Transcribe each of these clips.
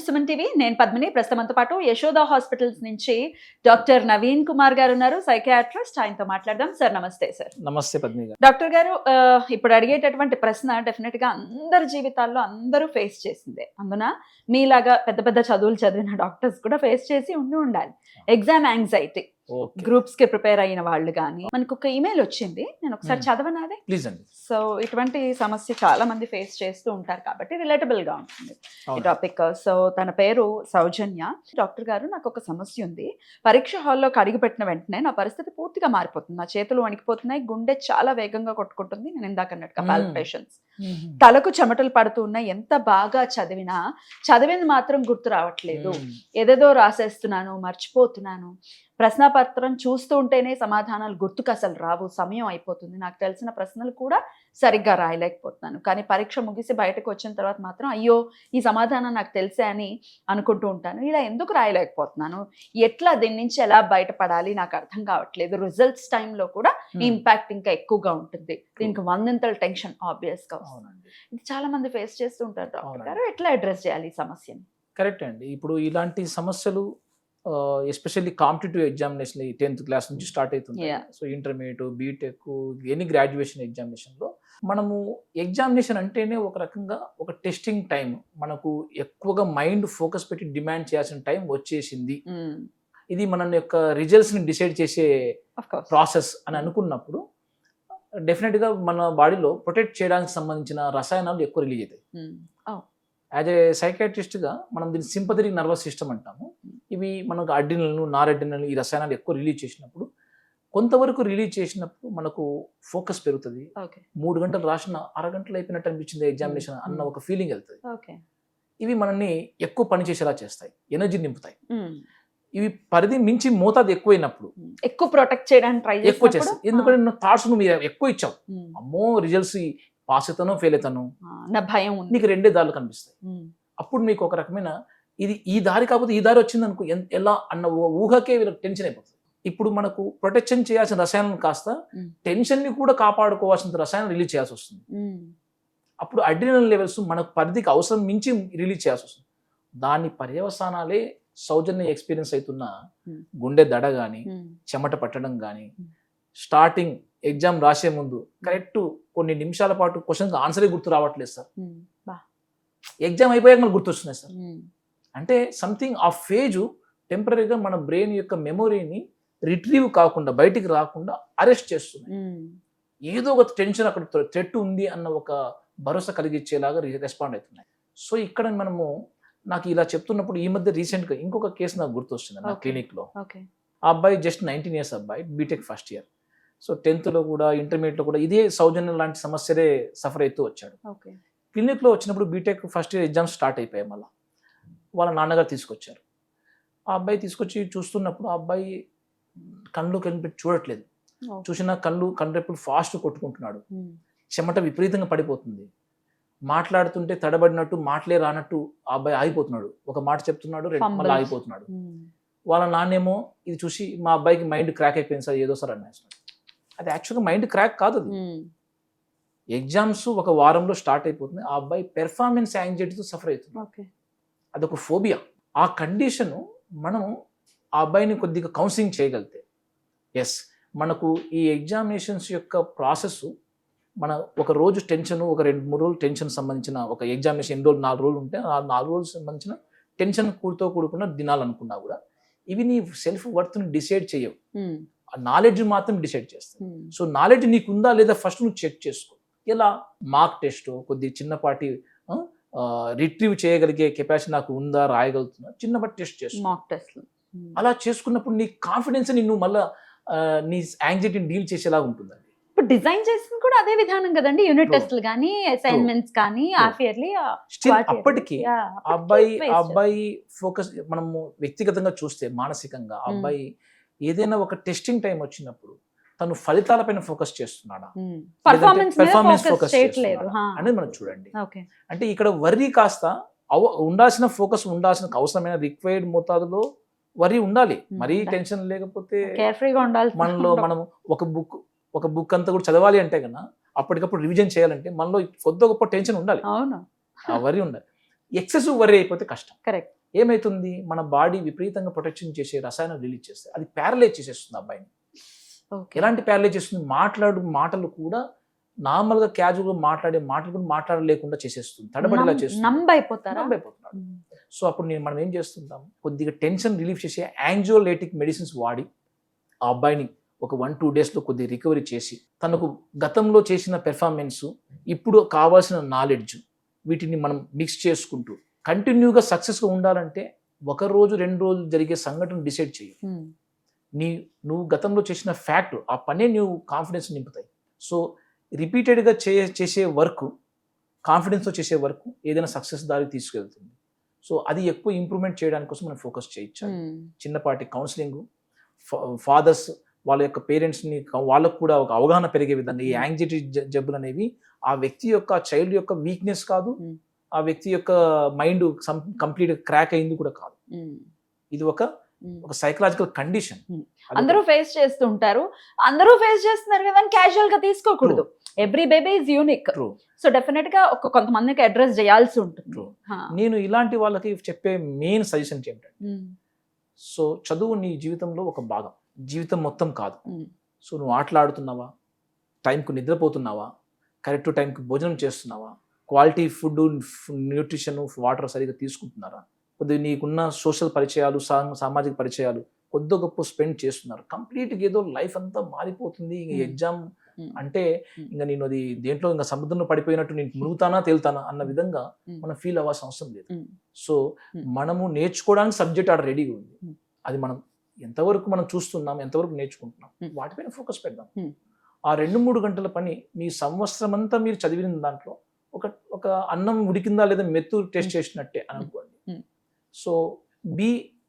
Suman TV. నేను పద్మిని. ప్రస్తుతంతో పాటు Yashoda hospitals నుంచి డాక్టర్ నవీన్ కుమార్ గారు ఉన్నారు, సైకియాట్రిస్ట్. ఆయనతో మాట్లాడదాం. సార్ నమస్తే. సార్ నమస్తే పద్మిని గారు. డాక్టర్ గారు, ఇప్పుడు అడిగేటటువంటి ప్రశ్న డెఫినెట్ గా అందరి జీవితాల్లో అందరూ ఫేస్ చేసిందే. అందున మీలాగా పెద్ద పెద్ద చదువులు చదివిన డాక్టర్స్ కూడా ఫేస్ చేసి ఉండాలి. Exam anxiety. గ్రూప్స్ కి ప్రిపేర్ అయిన వాళ్ళు కానీ మనకు ఒక ఈమెయిల్ వచ్చింది, నేను ఒకసారి చదవనాదే ప్లీజ్ అండి. సో ఇటువంటి సమస్య చాలా మంది ఫేస్ చేస్తూ ఉంటారు కాబట్టి రిలేటబుల్ గా ఉంటుంది ఈ టాపిక్. సో తన పేరు సౌజన్య. డాక్టర్ గారు, నాకు ఒక సమస్య ఉంది. పరీక్ష హాల్లోకి అడుగు పెట్టిన వెంటనే నా పరిస్థితి పూర్తిగా మారిపోతుంది. నా చేతులు వణికిపోతున్నాయి, గుండె చాలా వేగంగా కొట్టుకుంటుంది. నేను ఇందాక అన్నట్టుగా పాల్పిటేషన్స్, తలకు చెమటలు పడుతూ ఉన్నాయి. ఎంత బాగా చదివినా చదివింది మాత్రం గుర్తు రావట్లేదు. ఏదేదో రాసేస్తున్నాను, మర్చిపోతున్నాను. ప్రశ్నపత్రం చూస్తూ ఉంటేనే సమాధానాలు గుర్తుకు అసలు రావు. సమయం అయిపోతుంది. నాకు తెలిసిన ప్రశ్నలు కూడా సరిగ్గా రాయలేకపోతున్నాను. కానీ పరీక్ష ముగిసి బయటకు వచ్చిన తర్వాత మాత్రం అయ్యో ఈ సమాధానం నాకు తెలిసే అని అనుకుంటూ ఉంటాను. ఇలా ఎందుకు రాయలేకపోతున్నాను, ఎట్లా దీని నుంచి ఎలా బయటపడాలి నాకు అర్థం కావట్లేదు. రిజల్ట్స్ టైంలో కూడా ఈ ఇంపాక్ట్ ఇంకా ఎక్కువగా ఉంటుంది. దీనికి వందింతల టెన్షన్ ఆబ్వియస్ గా వస్తుంది. ఇది చాలా మంది ఫేస్ చేస్తూ ఉంటారు. డాక్టర్ గారు, ఎట్లా అడ్రస్ చేయాలి ఈ సమస్యని? కరెక్ట్ అండి. ఇప్పుడు ఇలాంటి సమస్యలు especially competitive examination 10th class నుంచి స్టార్ట్ అవుతుంది. So intermediate, B Tech, any graduation ఎగ్జామినేషన్లో మనము ఎగ్జామినేషన్ అంటేనే ఒక రకంగా ఒక టెస్టింగ్ టైం. మనకు ఎక్కువగా మైండ్ ఫోకస్ పెట్టి డిమాండ్ చేయాల్సిన టైం వచ్చేసింది. ఇది మన యొక్క రిజల్ట్స్ని డిసైడ్ చేసే ప్రాసెస్ అని అనుకున్నప్పుడు డెఫినెట్గా మన బాడీలో ప్రొటెక్ట్ చేయడానికి సంబంధించిన రసాయనాలు ఎక్కువ రిలీజ్ అవుతాయి. యాజ్ ఏ సైకాట్రిస్ట్గా మనం దీన్ని సింపథెటిక్ నర్వస్ సిస్టమ్ అంటాము. ఇవి మనకు అడ్రినల్, నార్-అడ్రినల్ ఈ రసాయనాలు ఎక్కువ రిలీజ్ చేసినప్పుడు, కొంతవరకు రిలీజ్ చేసినప్పుడు మనకు ఫోకస్ పెరుగుతుంది. 3 గంటలు రాసిన అరగంటలు అయిపోయినట్టు అనిపించింది ఎగ్జామినేషన్ అన్న ఒక ఫీలింగ్ వెళ్తుంది. ఇవి మనల్ని ఎక్కువ పని చేసేలా చేస్తాయి, ఎనర్జీ నింపుతాయి. ఇవి పరిధి మించి మోతాదు ఎక్కువైనప్పుడు ఎక్కువ ప్రొటెక్ట్ చేయడానికి ట్రై ఎక్కువ చేస్తాయి. ఎందుకంటే నువ్వు థాట్స్ నువ్వు ఎక్కువ ఇచ్చావు. అమ్మో రిజల్ట్స్ పాస్ అవుతానో ఫెయిల్ అవుతాను నా భయం ఉంది. నీకు 2 దారులు కనిపిస్తాయి. అప్పుడు మీకు ఒక రకమైన ఇది ఈ దారి కాకపోతే ఈ దారి వచ్చింది అనుకో, ఎలా అన్న ఊహకే వీళ్ళకి టెన్షన్ అయిపోతుంది. ఇప్పుడు మనకు ప్రొటెక్షన్ చేయాల్సిన రసాయనం కాస్త టెన్షన్ని కూడా కాపాడుకోవాల్సిన రసాయనం రిలీజ్ చేయాల్సి వస్తుంది. అప్పుడు అడ్రినల్ లెవెల్స్ మనకు పరిధికి అవసరం మించి రిలీజ్ చేయాల్సి వస్తుంది. దాని పర్యవసానాలే సౌజన్య ఎక్స్పీరియన్స్ అవుతున్న గుండె దడ కానీ, చెమట పట్టడం కానీ, స్టార్టింగ్ ఎగ్జామ్ రాసే ముందు కరెక్ట్ కొన్ని నిమిషాల పాటు క్వశ్చన్ ఆన్సరే గుర్తు రావట్లేదు సార్. ఎగ్జామ్ అయిపోయాక మనకు గుర్తొస్తున్నాయి సార్. అంటే సంథింగ్ ఆ ఫేజు టెంపరీగా మన బ్రెయిన్ యొక్క మెమొరీని రిట్రీవ్ కాకుండా, బయటికి రాకుండా అరెస్ట్ చేస్తుంది. ఏదో ఒక టెన్షన్ అక్కడ థ్రెట్ ఉంది అన్న ఒక భరోసా కలిగించేలాగా రెస్పాండ్ అవుతున్నాయి. సో ఇక్కడ మనము నాకు ఇలా చెప్తున్నప్పుడు ఈ మధ్య రీసెంట్గా ఇంకొక కేసు నాకు గుర్తొస్తుంది నా క్లినిక్లో. ఆ అబ్బాయి జస్ట్ 19 years అబ్బాయి, B Tech first year. So 10th కూడా ఇంటర్మీడియట్లో కూడా ఇదే సౌజన్యం లాంటి సమస్యలే సఫర్ అవుతూ వచ్చాడు. క్లినిక్లో వచ్చినప్పుడు B Tech first year exams start అయిపోయాయి. మళ్ళీ వాళ్ళ నాన్నగారు తీసుకొచ్చారు. ఆ అబ్బాయి తీసుకొచ్చి చూస్తున్నప్పుడు ఆ అబ్బాయి కళ్ళు కనిపెట్టి చూడట్లేదు. చూసిన కళ్ళు రెప్పులు ఫాస్ట్ కొట్టుకుంటున్నాడు. చెమట విపరీతంగా పడిపోతుంది. మాట్లాడుతుంటే తడబడినట్టు, మాటలే రానట్టు ఆ అబ్బాయి ఆగిపోతున్నాడు. ఒక మాట చెప్తున్నాడు, మళ్ళీ ఆగిపోతున్నాడు. వాళ్ళ నాన్నేమో ఇది చూసి మా అబ్బాయికి మైండ్ క్రాక్ అయిపోయింది సార్, ఏదో సార్ అన్నాడు. అది యాక్చువల్గా మైండ్ క్రాక్ కాదు. అది ఎగ్జామ్స్ ఒక వారంలో స్టార్ట్ అయిపోతుంది. ఆ అబ్బాయి పెర్ఫార్మెన్స్ యాంగ్జైటీతో సఫర్ అవుతుంది. అదొక ఫోబియా. ఆ కండిషన్ మనం ఆ అబ్బాయిని కొద్దిగా కౌన్సిలింగ్ చేయగలిగితే, ఎస్ మనకు ఈ ఎగ్జామినేషన్స్ యొక్క ప్రాసెస్, మన ఒక రోజు టెన్షన్, ఒక 2-3 రోజులు టెన్షన్ సంబంధించిన ఒక ఎగ్జామినేషన్, 8 రోజులు 4 రోజులు ఉంటే ఆ 4 రోజులు సంబంధించిన టెన్షన్ కూడుకున్న దినాలు అనుకున్నా కూడా ఇవి నీ సెల్ఫ్ వర్త్ని డిసైడ్ చేయవు. ఆ నాలెడ్జ్ మాత్రం డిసైడ్ చేస్తాయి. సో నాలెడ్జ్ నీకు ఉందా లేదా ఫస్ట్ నువ్వు చెక్ చేసుకో. ఎలా మార్క్ టెస్ట్, కొద్ది చిన్నపాటి రిట్రీవ్ చేయగలిగే కెపాసిటీ నాకు ఉందా, రాయగలుగుతున్నా, చిన్నపాటి టెస్ట్ చేసుకో. అలా చేసుకున్నప్పుడు నీ కాన్ఫిడెన్స్ నిన్ను మళ్ళీ నీ యాంగ్జైటీని డీల్ చేసేలాగా ఉంటుందండి. ఇప్పుడు డిజైన్ చేసింది కూడా అదే విధానం కదండి. యూనిట్ టెస్ట్లు కానీ, అసైన్మెంట్స్ కానీ, హాఫ్ ఇయర్లీ. అప్పటికి అబ్బాయి ఫోకస్ మనము వ్యక్తిగతంగా చూస్తే మానసికంగా అబ్బాయి ఏదైనా ఒక టెస్టింగ్ టైం వచ్చినప్పుడు తను ఫలితాలపైన ఫోకస్ చేస్తున్నాడా, పెర్ఫార్మెన్స్ ఫోకస్ అనేది మనం చూడండి. అంటే ఇక్కడ వర్రీ కాస్త ఉండాల్సిన ఫోకస్, ఉండాల్సిన అవసరమైన రిక్వైర్డ్ మోతాదులో వర్రీ ఉండాలి. మరీ టెన్షన్ లేకపోతే మనలో మనం ఒక బుక్ అంతా కూడా చదవాలి అంటే కన్నా అప్పటికప్పుడు రివిజన్ చేయాలంటే మనలో కొద్ది గొప్ప టెన్షన్ ఉండాలి, ఆ వర్రీ ఉండాలి. ఎక్సెసివ్ వర్రీ అయిపోతే కష్టం. కరెక్ట్. ఏమైతుంది, మన బాడీ విపరీతంగా ప్రొటెక్షన్ చేసే రసాయనం రిలీజ్ చేస్తుంది, అది ప్యారలైజ్ చేసేస్తుంది అబ్బాయిని. ఎలాంటి ప్యారలైజ్ చేస్తుంది, మాటలు కూడా నార్మల్గా క్యాజువల్గా మాట్లాడే మాటలు కూడా మాట్లాడలేకుండా చేసేస్తుంది, తడబడిలా చేస్తుంది, నంబైపోతున్నాడు. సో అప్పుడు మనం ఏం చేస్తుంటాం, కొద్దిగా టెన్షన్ రిలీఫ్ చేసే యాంజియోలైటిక్ మెడిసిన్స్ వాడి ఆ అబ్బాయిని ఒక 1-2 డేస్లో కొద్దిగా రికవరీ చేసి తనకు గతంలో చేసిన పెర్ఫార్మెన్స్, ఇప్పుడు కావాల్సిన నాలెడ్జ్, వీటిని మనం మిక్స్ చేసుకుంటూ కంటిన్యూగా సక్సెస్గా ఉండాలంటే 1 రోజు 2 రోజులు జరిగే సంఘటన డిసైడ్ చేయి. నువ్వు గతంలో చేసిన ఫ్యాక్ట్, ఆ పనే నువ్వు కాన్ఫిడెన్స్ నింపుతాయి. సో రిపీటెడ్గా చేసే వర్క్, కాన్ఫిడెన్స్తో చేసే వర్క్ ఏదైనా సక్సెస్ దారి తీసుకెళ్తుంది. సో అది ఎక్కువ ఇంప్రూవ్మెంట్ చేయడానికి కోసం మనం ఫోకస్ చేయొచ్చు. చిన్నపాటి కౌన్సిలింగ్, ఫాదర్స్ వాళ్ళ యొక్క పేరెంట్స్ని, వాళ్ళకు కూడా ఒక అవగాహన పెరిగే విధంగా ఈ యాంగ్జైటీ జబ్బులు అనేవి ఆ వ్యక్తి యొక్క చైల్డ్ యొక్క వీక్నెస్ కాదు, ఆ వ్యక్తి యొక్క మైండ్ కంప్లీట్ క్రాక్ అయింది కూడా కాదు. ఇది ఒక సైకలాజికల్ కండిషన్. అందరూ ఫేస్ చేస్తుంటారు, అందరూ ఫేస్ చేస్తున్నారు కదా అని క్యాజువల్ గా తీసుకోకూడదు. Every baby is unique. So definite గా కొంతమందికి అడ్రస్ చేయాల్సి ఉంటుంది. నేను ఇలాంటి వాళ్ళకి చెప్పే మెయిన్ సజెషన్ ఏంటంటే, సో చదువు నీ జీవితంలో ఒక భాగం, జీవితం మొత్తం కాదు. సో నువ్వు ఆటలాడుతున్నావా, టైంకు నిద్రపోతున్నావా, కరెక్ట్ టైంకి భోజనం చేస్తున్నావా, క్వాలిటీ ఫుడ్, న్యూట్రిషన్, వాటర్ సరిగ్గా తీసుకుంటున్నారా, కొద్దిగా నీకున్న సోషల్ పరిచయాలు, సామాజిక పరిచయాలు కొద్ది గొప్ప స్పెండ్ చేస్తున్నారు. కంప్లీట్గా ఏదో లైఫ్ అంతా మారిపోతుంది, ఇంక ఎగ్జామ్ అంటే ఇంకా నేను అది దేంట్లో ఇంకా సముద్రంలో పడిపోయినట్టు నేను మునుగుతానా తేలుతానా అన్న విధంగా మనం ఫీల్ అవ్వాల్సిన అవసరం లేదు. సో మనము నేర్చుకోవడానికి సబ్జెక్ట్ ఆడ రెడీగా ఉంది, అది మనం ఎంతవరకు మనం చూస్తున్నాం, ఎంతవరకు నేర్చుకుంటున్నాం, వాటిపైన ఫోకస్ పెడదాం. ఆ 2-3 గంటల పని మీ సంవత్సరం అంతా మీరు చదివిన దాంట్లో ఒక అన్నం ఉడికిందా లేదా మెత్తు టెస్ట్ చేసినట్టే అనుకోండి. So be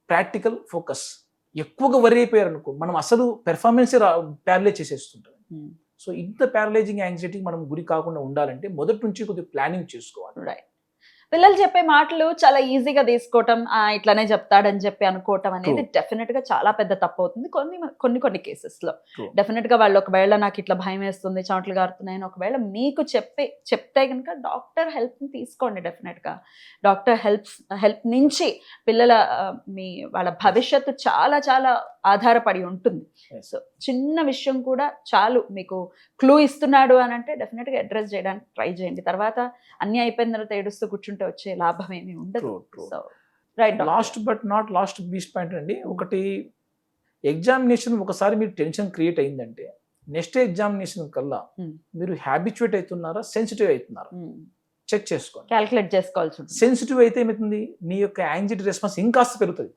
practical, focus. ఎక్కువగా వరి అయిపోయారు అనుకో, మనం అసలు పెర్ఫార్మెన్సే ప్యారలైజ్ చేసేస్తుంటాం. సో ఇంత ప్యారలైజింగ్ యాంగ్జైటీకి మనం గురి కాకుండా ఉండాలంటే మొదటి నుంచి కొద్దిగా ప్లానింగ్ చేసుకోవాలి. రైట్. పిల్లలు చెప్పే మాటలు చాలా ఈజీగా తీసుకోవటం, ఇట్లానే చెప్తాడని చెప్పి అనుకోవటం అనేది డెఫినెట్ గా చాలా పెద్ద తప్పు అవుతుంది కొన్ని కేసెస్ లో. డెఫినెట్ గా వాళ్ళు ఒకవేళ నాకు ఇట్లా భయం వేస్తుంది, చెమటలు గారుతున్నాయని ఒకవేళ మీకు చెప్తే కనుక డాక్టర్ హెల్ప్ ని తీసుకోండి. డెఫినెట్ గా డాక్టర్ హెల్ప్ నుంచి వాళ్ళ భవిష్యత్తు చాలా చాలా ఆధారపడి ఉంటుంది. సో చిన్న విషయం కూడా చాలు మీకు క్లూ ఇస్తున్నాడు అని అంటే డెఫినెట్ గా అడ్రస్ చేయడానికి ట్రై చేయండి. తర్వాత అన్ని అయిపోయిన తర్వాత ఏడుస్తూ కూర్చుంటే వచ్చే లాభం ఏమీ ఉండదు. So right. Last but not lost beast point అండి, ఒకటి ఎగ్జామినేషన్ ఒకసారి మీరు టెన్షన్ క్రియేట్ అయిందంటే నెక్స్ట్ ఎగ్జామినేషన్ కల్లా మీరు హ్యాబిచువేట్ అవుతున్నారా, సెన్సిటివ్ అవుతున్నారా చెక్ చేసుకోండి, క్యాల్కులేట్ చేసుకోవాల్సి ఉంటుంది. సెన్సిటివ్ అయితే ఏమవుతుంది, నీ యొక్క యాంగ్జైటీ రెస్పాన్స్ ఇంకాస్త పెరుగుతుంది,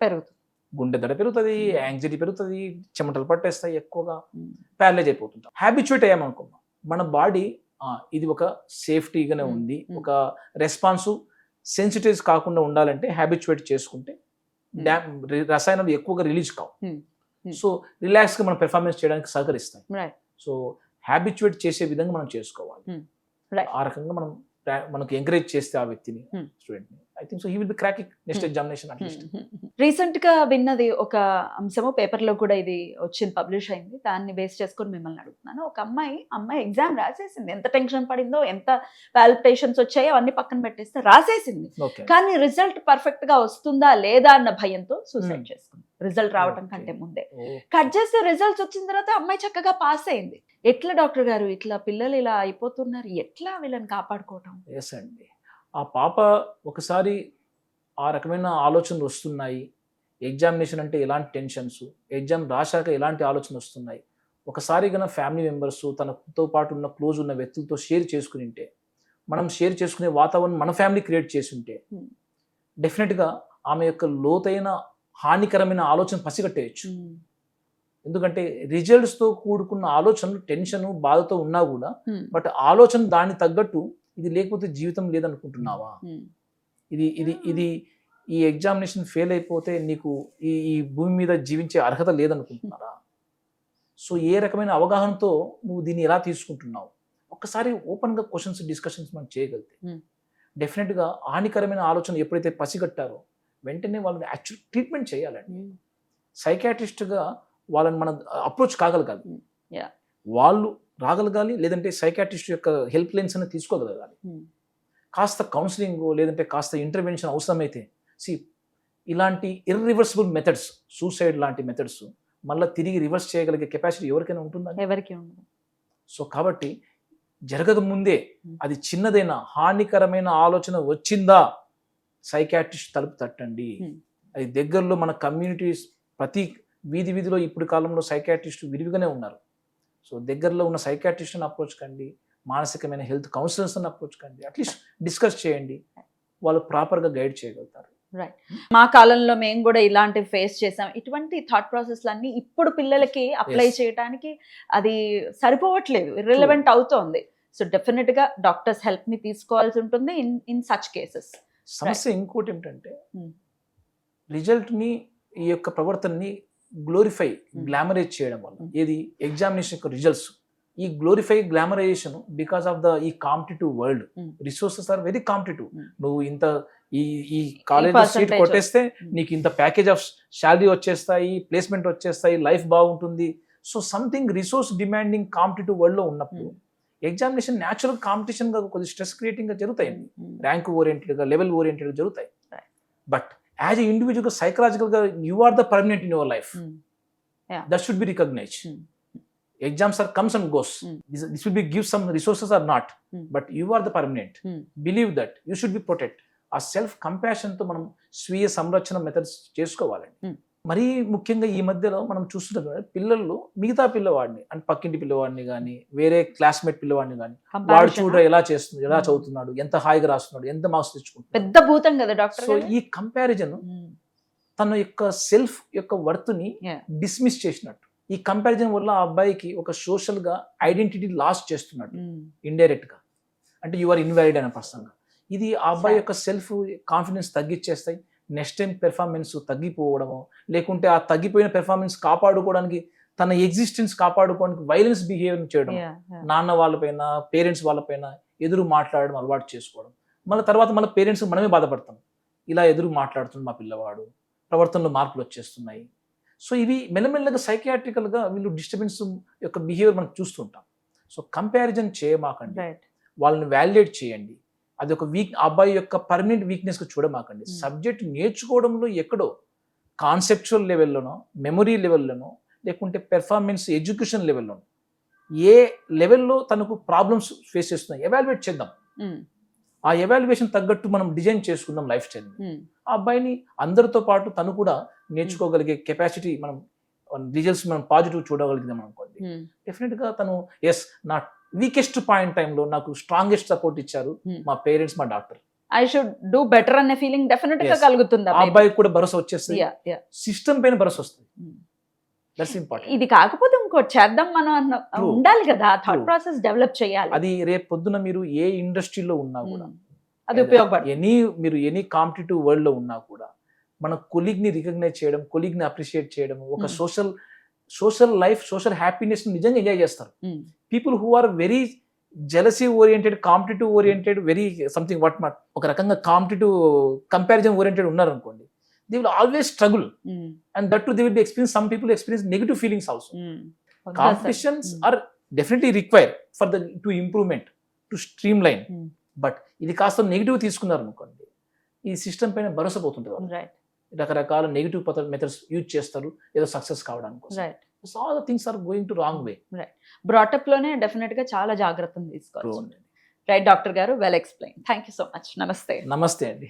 గుండె దడ పెరుగుతుంది, యాంగ్జైటీ పెరుగుతుంది, చెమటలు పట్టేస్తాయి, ఎక్కువగా ప్యారలైజ్ అయిపోతుంటాం. హ్యాబిచువేట్ అయ్యామనుకున్నాం, మన బాడీ ఇది ఒక సేఫ్టీగానే ఉంది, ఒక రెస్పాన్స్ సెన్సిటివ్స్ కాకుండా ఉండాలంటే హ్యాబిచువేట్ చేసుకుంటే రసాయనాలు ఎక్కువగా రిలీజ్ కావు. సో రిలాక్స్గా మనం పెర్ఫార్మెన్స్ చేయడానికి సహకరిస్తాయి. సో హ్యాబిచువేట్ చేసే విధంగా మనం చేసుకోవాలి. ఆ రకంగా మనకు ఎంకరేజ్ చేస్తే ఆ వ్యక్తిని, స్టూడెంట్ని, I think so he will be cracking next examination at least. Recent గా విన్నది ఒక అంశము, పేపర్లో కూడా ఇది వచ్చింది, పబ్లిష్ అయింది. దాన్ని బేస్ చేసుకొని మిమ్మల్ని అడుగుతున్నాను. ఒక అమ్మాయి ఎగ్జామ్ రాసేసింది, ఎంత టెన్షన్ పడిందో, ఎంత పాల్పిటేషన్స్ వచ్చాయో అన్ని పక్కన పెట్టేస్తే రాసేసింది, కానీ రిజల్ట్ పర్ఫెక్ట్ గా వస్తుందా లేదా అన్న భయంతో సూసైడ్ చేసుకుంది. రిజల్ట్ రావడం కంటే ముందే కట్ చేస్తే రిజల్ట్స్ వచ్చిన తర్వాత అమ్మాయి చక్కగా పాస్ అయింది. ఎట్లా డాక్టర్ గారు ఇట్లా పిల్లలు ఇలా అయిపోతున్నారు, ఎట్లా వీళ్ళని కాపాడుకోవటం? ఎస్ అండి, ఆ పాప ఒకసారి ఆ రకమైన ఆలోచనలు వస్తున్నాయి, ఎగ్జామినేషన్ అంటే ఎలాంటి టెన్షన్స్, ఎగ్జామ్ రాశాక ఎలాంటి ఆలోచనలు వస్తున్నాయి, ఒకసారి కన్నా ఫ్యామిలీ మెంబర్స్ తనతో పాటు ఉన్న క్లోజ్ ఉన్న వ్యక్తులతో షేర్ చేసుకుని ఉంటే, మనం షేర్ చేసుకునే వాతావరణం మన ఫ్యామిలీ క్రియేట్ చేసి ఉంటే డెఫినెట్గా ఆమె యొక్క లోతైన హానికరమైన ఆలోచన పసిగట్టేయచ్చు. ఎందుకంటే రిజల్ట్స్తో కూడుకున్న ఆలోచనలు టెన్షన్ బాధతో ఉన్నా కూడా, బట్ ఆలోచన దాన్ని తగ్గట్టు ఇది లేకపోతే జీవితం లేదనుకుంటున్నావా, ఇది ఈ ఎగ్జామినేషన్ ఫెయిల్ అయిపోతే నీకు ఈ భూమి మీద జీవించే అర్హత లేదనుకుంటున్నారా? సో ఏ రకమైన అవగాహనతో నువ్వు దీన్ని ఎలా తీసుకుంటున్నావు, ఒక్కసారి ఓపెన్గా క్వశ్చన్స్ డిస్కషన్స్ మనం చేయగలిగితే డెఫినెట్గా హానికరమైన ఆలోచన ఎప్పుడైతే పసిగట్టారో వెంటనే వాళ్ళని యాక్చువల్ ట్రీట్మెంట్ చేయాలండి. సైకాట్రిస్ట్గా వాళ్ళని మనం అప్రోచ్ కాగలగాలి, వాళ్ళు రాగలగాలి, లేదంటే సైకాట్రిస్ట్ యొక్క హెల్ప్ లైన్స్ అనేది తీసుకోగలగాలి. కాస్త కౌన్సిలింగ్ లేదంటే కాస్త ఇంటర్వెన్షన్ అవసరమైతే ఇలాంటి ఇర్రివర్సిబుల్ మెథడ్స్, సూసైడ్ లాంటి మెథడ్స్ మళ్ళీ తిరిగి రివర్స్ చేయగలిగే కెపాసిటీ ఎవరికైనా ఉంటుందని. ఎవరికి ఉండదు. సో కాబట్టి జరగక ముందే అది చిన్నదైనా హానికరమైన ఆలోచన వచ్చిందా సైకాట్రిస్ట్ తలుపు తట్టండి. అది దగ్గరలో మన కమ్యూనిటీస్ ప్రతి వీధిలో ఇప్పుడు కాలంలో సైకాట్రిస్ట్ విరివిగానే ఉన్నారు. సో దగ్గరలో ఉన్న సైకాట్రిస్ట్ని అప్రోచ్ కండి, మానసికమైన హెల్త్ కౌన్సిలర్స్ని అప్రోచ్ కండి, అట్లీస్ట్ డిస్కస్ చేయండి, వాళ్ళు ప్రాపర్గా గైడ్ చేయగలుగుతారు. రైట్. మా కాలంలో మేము కూడా ఇలాంటివి ఫేస్ చేసాం. ఇటువంటి థాట్ ప్రాసెస్లన్నీ ఇప్పుడు పిల్లలకి అప్లై Yes. చేయడానికి అది సరిపోవట్లేదు, ఇర్రిలవెంట్ అవుతోంది. సో డెఫినెట్ గా డాక్టర్స్ హెల్ప్ ని తీసుకోవాల్సి ఉంటుంది ఇన్ సచ్ కేసెస్. సమస్య ఇంకోటి ఏమిటంటే Hmm. రిజల్ట్ని ఈ యొక్క ప్రవర్తనని గ్లోరిఫై గ్లామరైజ్ చేయడం వల్ల ఏది ఎగ్జామినేషన్ యొక్క రిజల్ట్స్ ఈ glorify glamorisation because of the ఈ competitive world resources are very competitive. నువ్వు ఇంత ఈ కాలేజ్ సీట్ percentage కొట్టేస్తే నీకు ఇంత ప్యాకేజ్ ఆఫ్ శాలరీ వచ్చేస్తాయి, ప్లేస్మెంట్ వచ్చేస్తాయి, లైఫ్ బాగుంటుంది. So something resource demanding competitive world లో ఉన్నప్పుడు ఎగ్జామినేషన్ న్యాచురల్ కాంపిటీషన్ గా కొద్దిగా స్ట్రెస్ క్రియేటింగ్ గా జరుగుతాయి, ర్యాంక్ ఓరియంటెడ్ గా లెవెల్ ఓరియంటెడ్ గా జరుగుతాయి. బట్ యాజ్ ఎ ఇండివిజువల్ గా సైకలాజికల్ గా you are the permanent in your life. That should be recognise. Exams are comes and goes. This will be give some resources or not, but you are the permanent. Believe that you should be protected. ఆ self compassion తో మనం స్వీయ సంరక్షణ methods చేసుకోవాలండి. మరీ ముఖ్యంగా ఈ మధ్యలో మనం చూస్తున్నాం కదా, పిల్లలు మిగతా పిల్లవాడిని అంటే పక్కింటి పిల్లవాడిని కానీ వేరే క్లాస్మేట్ పిల్లవాడిని కానీ వాడు చూడ ఎలా చేస్తున్నాడు, ఎలా చదువుతున్నాడు, ఎంత హాయిగా రాస్తున్నాడు, ఎంత మార్క్స్ తెచ్చుకుంటాడు, పెద్ద భూతం కదా డాక్టర్. సో ఈ కంపారిజన్ తన యొక్క సెల్ఫ్ యొక్క వర్త్ని డిస్మిస్ చేసినట్టు. ఈ కంపారిజన్ వల్ల ఆ అబ్బాయికి ఒక సోషల్ గా ఐడెంటిటీ లాస్ చేస్తున్నాడు ఇండైరెక్ట్ గా. అంటే యు ఆర్ ఇన్వాలిడ్ అనే పర్సన్ గా. ఇది ఆ అబ్బాయి యొక్క సెల్ఫ్ కాన్ఫిడెన్స్ తగ్గించేస్తాయి. నెక్స్ట్ టైం పెర్ఫార్మెన్స్ తగ్గిపోవడము, లేకుంటే ఆ తగ్గిపోయిన పెర్ఫార్మెన్స్ కాపాడుకోవడానికి తన ఎగ్జిస్టెన్స్ కాపాడుకోవడానికి వైలెన్స్ బిహేవియర్ చేయడం, నాన్న వాళ్ళపైన పేరెంట్స్ వాళ్ళపైన ఎదురు మాట్లాడడం అలవాటు చేసుకోవడం. మళ్ళీ తర్వాత మళ్ళీ పేరెంట్స్ మనమే బాధపడతాం, ఇలా ఎదురు మాట్లాడుతుంది మా పిల్లవాడు, ప్రవర్తనలో మార్పులు వచ్చేస్తున్నాయి. సో ఇవి మెల్లమెల్లగా సైకియాట్రికల్గా వీళ్ళు డిస్టర్బెన్స్ యొక్క బిహేవియర్ మనం చూస్తుంటాం. సో కంపారిజన్ చేయమాకండి, వాళ్ళని వ్యాలిడేట్ చేయండి. అది ఒక అబ్బాయి యొక్క పర్మనెంట్ వీక్నెస్గా చూడమాకండి. సబ్జెక్ట్ నేర్చుకోవడంలో ఎక్కడో కాన్సెప్చువల్ లెవెల్లోనో, మెమొరీ లెవెల్లోనో, లేకుంటే పెర్ఫార్మెన్స్ ఎడ్యుకేషన్ లెవెల్లోనో ఏ లెవెల్లో తనకు ప్రాబ్లమ్స్ ఫేస్ చేస్తున్నాయి ఎవాల్యుయేట్ చేద్దాం. ఆ ఎవాల్యుయేషన్ తగ్గట్టు మనం డిజైన్ చేసుకుందాం లైఫ్ స్టైల్. ఆ అబ్బాయిని అందరితో పాటు తను కూడా నేర్చుకోగలిగే కెపాసిటీ మనం రిజల్ట్స్ మనం పాజిటివ్ చూడగలిగినాం అనుకోండి, డెఫినెట్ గా తను ఎస్ నా వీకెస్ట్ పాయింట్ టైంలో నాకు స్ట్రాంగెస్ట్ సపోర్ట్ ఇచ్చారు మా పేరెంట్స్, మా doctor, I should do better అనే ఫీలింగ్ డెఫినెట్ గా కలుగుతుంది. ఆ అబ్బాయికి కూడా భరోసా వచ్చేస్తుంది, సిస్టమ్ పైన భరోసా వస్తుంది. That's important. ఇది కాకపోతే ఇంకోటి చేద్దాం మనం ఉండాలి కదా, థాట్ ప్రాసెస్ డెవలప్ చేయాలి. అది రేపు పొద్దున మీరు ఏ ఇండస్ట్రీలో ఉన్నా కూడా అది ఉపయోగపడుతుంది. మీరు ఎనీ కాంపిటేటివ్ వరల్డ్ లో ఉన్నా కూడా మన కొలీగ్ ని రికగ్నైజ్ చేయడం, కొలీగ్ ని అప్రిషియేట్ చేయడం, ఒక సోషల్ లైఫ్, సోషల్ హ్యాపీనెస్ నిజంగా ఎంజాయ్ చేస్తారు. People who are very jealousy oriented, competitive oriented, very something ఒక రకంగా కాంపిటేటివ్ కంపారిజన్ ఓరియంటెడ్ ఉన్నారు అనుకోండి, they will always struggle, and that too they will be experience, some people experience negative feelings also. Competitions are definitely required for the to improvement, to streamline, but ఇది కాస్త negative తీసుకున్నారు అనుకోండి, ఈ system పైన భరోసా పోతుంటుంది. రకరకాల negative methods use చేస్తారు ఏదో success కావడానికి. So all the things are going to wrong way. Brought up లోనే డెఫినెట్ గా చాలా జాగ్రత్తలు తీసుకోవాలి. రైట్ డాక్టర్ గారు, well explain. Thank you so much. నమస్తే. నమస్తే అండి.